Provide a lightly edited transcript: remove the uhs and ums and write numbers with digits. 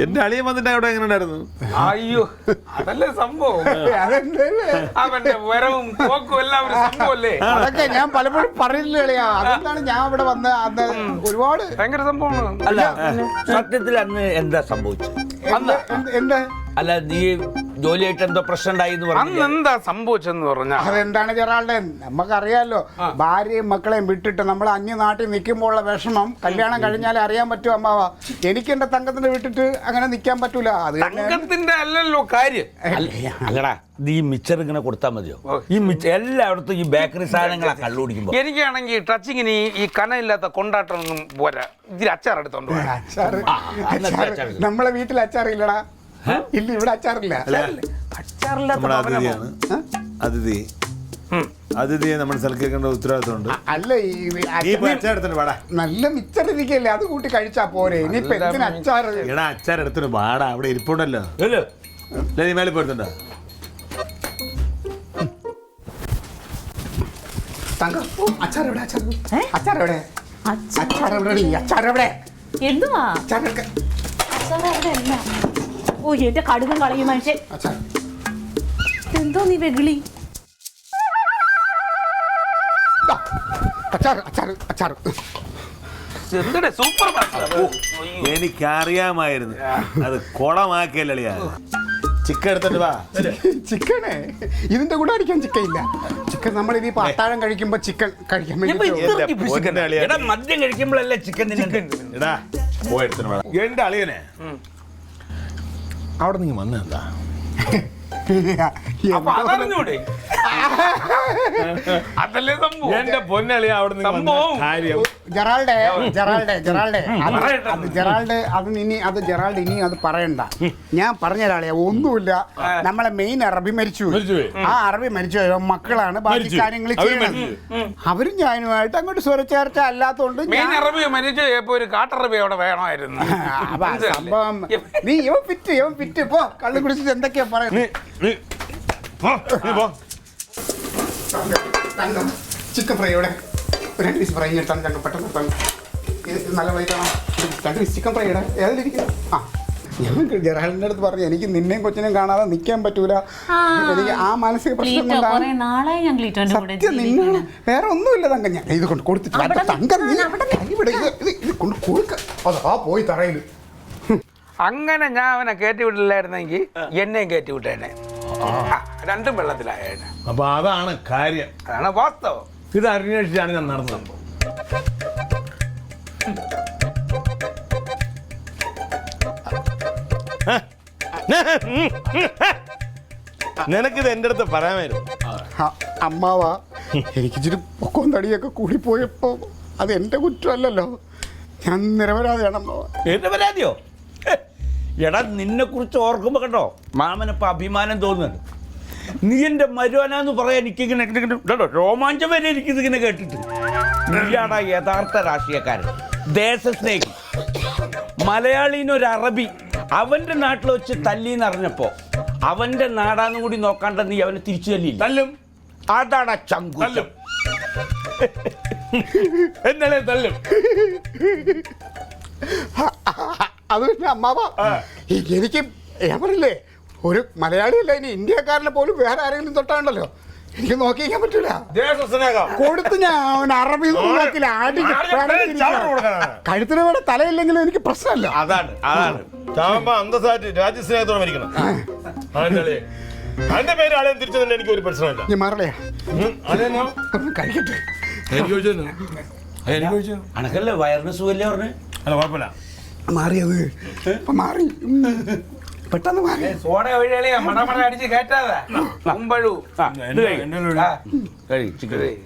എന്റെ അളിയൻ വന്നിട്ട് അവിടെ എങ്ങനെ ഉണ്ടായിരുന്നു? അയ്യോ അതല്ലേ സംഭവം. അവന്റെ വരവും പോക്കും എല്ലാം ഒരു സംഭവല്ലേ. അതൊക്കെ ഞാൻ പലപ്പോഴും പറഞ്ഞില്ല കളിയാ. അതെന്താണ് ഞാൻ ഇവിടെ വന്ന് അന്ന് ഒരുപാട് ഭയങ്കര സംഭവമാണ്. അല്ല സത്യത്തിൽ അന്ന് എന്താ സംഭവിച്ചത്? എന്താ അല്ല നീ ജോലിയായിട്ട് എന്തോ പ്രശ്നം ഉണ്ടായി എന്ന് പറഞ്ഞു. അന്ന് എന്താ സംഭവിച്ചെന്ന് പറഞ്ഞാ അതെന്താണ് ജെറാൾഡേ, നമുക്കറിയാലോ ഭാര്യയും മക്കളെയും വിട്ടിട്ട് നമ്മൾ അന്യനാട്ടിൽ നിൽക്കുമ്പോഴുള്ള വിഷമം കല്യാണം കഴിഞ്ഞാലേ അറിയാൻ പറ്റും അമ്മാവ. എനിക്ക് എന്റെ തങ്കത്തിന്റെ വിട്ടിട്ട് അങ്ങനെ നിൽക്കാൻ പറ്റൂല. അത് തങ്കത്തിന്റെ അല്ലല്ലോ കാര്യം. അല്ലടാ ഈ മിച്ചർ ഇങ്ങനെ കൊടുത്താൽ മതിയോ? ഈ എല്ലായിടത്തും ഈ ബേക്കറി സാധനങ്ങളാ കള്ളുപിടിക്കുമ്പോ. എനിക്കാണെങ്കിൽ ടച്ചിങ്ങിന് ഈ കനയില്ലാത്ത കൊണ്ടാട്ടമൊന്നും പോരാ. ഇതിൽ അച്ചാർ എടുത്തോണ്ട് നമ്മളെ വീട്ടിൽ അച്ചാറില്ലടാ. ഇല്ല, ഇവിടെ അച്ചാറില്ല. അതിഥിയെ നമ്മൾ സൽക്കരിക്കേണ്ട ഉത്തരവാദിത്തമുണ്ട്. അല്ല നല്ല മിച്ചർ ഇരിക്കല്ലേ, അത് കൂട്ടി കഴിച്ചാ പോരെ. ഇനിയിപ്പോ എന്തിനാ അച്ചാർ? എടാ അച്ചാർ എടുത്തിട്ട് വാടാ, അവിടെ ഇരിപ്പുണ്ടല്ലോ. നീ മേലെ പോയിട്ടുണ്ടോ? അച്ചാർ എവിടെ? അച്ചാർ എവിടെ? അച്ചാർ എവിടെ? അച്ചാർ എവിടെ? എന്തുവാ അച്ചാറൊക്കെ ഓ എന്റെ കടുകും കളയും മനുഷ്യൻ. എന്തോ നീ വെകിളി? സൂപ്പർ. എനിക്കറിയാമായിരുന്നു അത് കുളമാക്കിയല്ലിയാ. ചിക്കൻ എടുത്തിട്ട് വാ. ചിക്കനേ ഇതിന്റെ കൂടെ അടിക്കാൻ ചിക്കൻ ഇല്ല. ചിക്കൻ നമ്മൾ ഇനി അത്താഴം കഴിക്കുമ്പോ ചിക്കൻ കഴിക്കാൻ വേണ്ടി മദ്യം കഴിക്കുമ്പോഴല്ലേ ചിക്കൻ. എടാ എന്റെ അളിയനെ അവിടെ നീ വന്നെന്താ? അതല്ലേ സംഭവം. എന്റെ പൊന്നളിയ അവിടെ കാര്യം ജെറാൾഡ് ഇനി അത് പറയണ്ട. ഞാൻ പറഞ്ഞൊരാളെ ഒന്നുമില്ല. നമ്മളെ മെയിൻ അറബി മരിച്ചു. ആ അറബി മരിച്ചു മക്കളാണ് ബാക്കി കാര്യങ്ങൾ ചെയ്യണം. അവരും ഞാനുമായിട്ട് അങ്ങോട്ട് സ്വരച്ചേർച്ച അല്ലാത്തോണ്ട് അറബി മരിച്ചു ഒരു കാട്ടറബി അവിടെ വേണമായിരുന്നു. സംഭവം നീ ഇവൻ ഫിറ്റ് പോ. കള്ളു കുടിച്ചിട്ട് എന്തൊക്കെയാ പറയുന്നത്? ചിക്കൻ ഫ്രൈ ഇവിടെ 2 പീസ് ഫ്രൈ എടുത്താണ് ഞങ്ങൾ പെട്ടെന്ന് നല്ല വൈകിട്ടാണ് 2 പീസ് ചിക്കൻ ഫ്രൈ ഇവിടെ ഏതിലിരിക്കും? ആ ഞങ്ങൾക്ക് ജെറാൾഡിന്റെ അടുത്ത് പറഞ്ഞു എനിക്ക് നിന്നെയും കൊച്ചിനെയും കാണാതെ നിൽക്കാൻ പറ്റൂല. എനിക്ക് ആ മാനസിക പ്രശ്നം കൊണ്ടാണ് സത്യം. നിങ്ങൾ വേറെ ഒന്നുമില്ല തങ്ക. ഞാൻ ഇത് കൊണ്ട് കൊടുത്തിട്ട് തങ്ക ഇത് കൊണ്ട് കൊടുക്ക. അതാ പോയി തറയിൽ. അങ്ങനെ ഞാൻ അവനെ കയറ്റി വിട്ടില്ലായിരുന്നെങ്കിൽ എന്നെയും കയറ്റി വിട്ടേനെ. രണ്ടും വെള്ളത്തിലായേനെ. അപ്പൊ അതാണ് കാര്യം. അതാണ് വാസ്തവം. ഇത് അന്വേഷിച്ചാണ് ഞാൻ നടന്നത്. നിനക്കിത് എൻ്റെ അടുത്ത് പറയാമായിരുന്നു. അമ്മാവാ എനിക്കിച്ചിരി പൊക്കവും തടിയൊക്കെ കൂടിപ്പോയപ്പോ അത് എൻ്റെ കുറ്റമല്ലല്ലോ. ഞാൻ നിരപരാധിയാണ് അമ്മാവാ. എന്റെ പരാതിയോ? എടാ നിന്നെ കുറിച്ച് ഓർക്കുമ്പോ കേട്ടോ മാമനപ്പ അഭിമാനം തോന്നുന്നുണ്ട്. നീ എൻ്റെ മരുവനാന്ന് പറയാൻ എനിക്കിങ്ങനെ കേട്ടോ രോമാഞ്ചം വരെ എനിക്കിതിങ്ങനെ കേട്ടിട്ട്. നീയാടാ യഥാർത്ഥ രാഷ്ട്രീയക്കാരൻ, ദേശസ്നേഹി. മലയാളീനൊരു അറബി അവന്റെ നാട്ടിൽ വെച്ച് തല്ലിന്നറിഞ്ഞപ്പോ അവന്റെ നാടാന്ന് കൂടി നോക്കാണ്ട നീ അവനെ തിരിച്ചു തല്ലും. അതാടാ ചങ്കു. എന്നാലേ തല്ലും. അത് പിന്നെ അമ്മാവ എനിക്ക് ഞാൻ പറഞ്ഞില്ലേ ഒരു മലയാളിയല്ല ഇനി ഇന്ത്യക്കാരനെ പോലും വേറെ ആരെങ്കിലും തൊട്ടാണ്ടല്ലോ എനിക്ക് നോക്കിക്കാൻ പറ്റൂല. കൊടുത്ത് ഞാൻ അറബി കഴുത്തിന് വേറെ തലയില്ലെങ്കിലും എനിക്ക് പ്രശ്നമല്ല. അതാണ് രാജ്യസ്നേഹത്തോടെ മരിക്കണം. അതിന്റെ പേര് ആളെയും തിരിച്ചു തന്നെ എനിക്ക് ഒരു പ്രശ്നമില്ല. ഞാൻ മാറലയാ കഴിക്കട്ടെ. അനക്കല്ലേ വയറിന് സുഖല്ലേ പറഞ്ഞേ? അല്ല കുഴപ്പമില്ല, മാറിയത് മാറി പെട്ടെന്ന് മാറി. സോഡ വഴിയാളിയാ മടമട അടിച്ച് കയറ്റാതെ.